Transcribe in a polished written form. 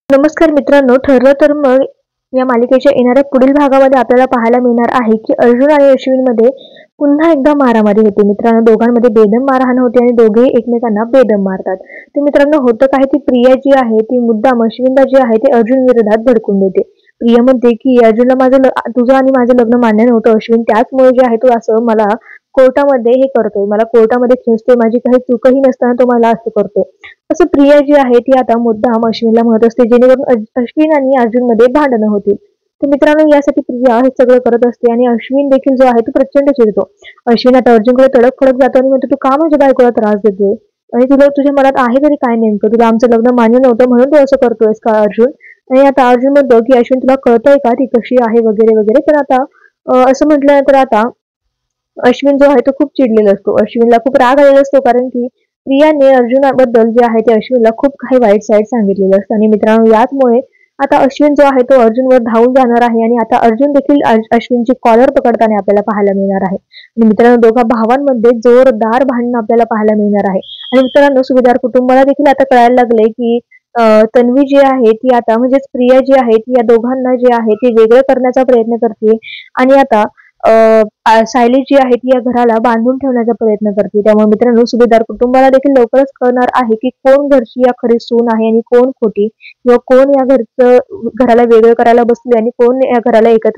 नमस्कार मित्रांनो, ठरलं तर मग या मालिकेच्या येणाऱ्या पुढील भागामध्ये आपल्याला पाहायला मिळणार आहे की अर्जुन आणि अश्विनमध्ये पुन्हा एकदा मारामारी होते. मित्रांनो, दोघांमध्ये बेदम मारहाण होते आणि दोघेही एकमेकांना बेदम मारतात. तर मित्रांनो, होतं काय, ती प्रिया जी आहे ती मुद्दाम अश्विनला जे आहे ते अर्जुन विरोधात भडकून देते. प्रिया म्हणते की अर्जुनला तुझं आणि माझं लग्न मान्य नव्हतं अश्विन, त्याचमुळे जे आहे तो असं मला कोर्टामध्ये हे करतोय, मला कोर्टामध्ये खेचतोय, माझी काही चूकही नसताना तो मला असं करतोय. असं प्रिया जी आहे ती आता मुद्दाम अश्विनला म्हणत असते, जेणेकरून अश्विन आणि अर्जुन मध्ये भांडणं होतील. तर मित्रांनो, यासाठी प्रिया हे सगळं करत असते आणि अश्विन देखील जो आहे तो प्रचंड चिडतो. अश्विन आता अर्जुनकडे तडक फडक जातो आणि म्हणतो, तू का माझ्या बायकोला त्रास देतोय आणि तुला तुझ्या मनात आहे तरी काय नेमकं, तुला आमचं लग्न मान्य नव्हतं म्हणून तू असं करतोयस का अर्जुन. आणि आता अर्जुन म्हणतो की अश्विन, तुला कळतंय का ती कशी आहे वगैरे वगैरे. तर आता असं म्हटल्यानंतर आता अश्विन जो आहे तो खूप चिडलेला असतो. अश्विनला खूप राग आलेला असतो, कारण की प्रियाने अर्जुनाबद्दल जे आहे ते अश्विनला खूप काही वाईट साईड सांगितलेलं असतं. आणि मित्रांनो, याचमुळे आता अश्विन जो आहे तो अर्जुनवर धावून जाणार आहे आणि आता अर्जुन देखील अश्विनची कॉलर पकडताना आपल्याला पाहायला मिळणार आहे. आणि मित्रांनो, दोघा भावांमध्ये जोरदार भांडण आपल्याला पाहायला मिळणार आहे. आणि मित्रांनो, सुभेदार कुटुंबाला देखील आता कळायला लागले की तन्वी जी आहे ती आता, म्हणजेच प्रिया जी आहे ती या दोघांना जे आहे ते वेगळं करण्याचा प्रयत्न करते. आणि आता सायली जी आहे ती या घराला बांधून ठेवण्याचा प्रयत्न करते. त्यामुळे मित्रांनो, सुभेदार कुटुंबाला देखील लवकरच कळणार आहे की कोण घरची या खरी सून आहे आणि कोण खोटी, किंवा कोण या घराला वेगळं करायला बसले आणि कोण या घराला एकत्र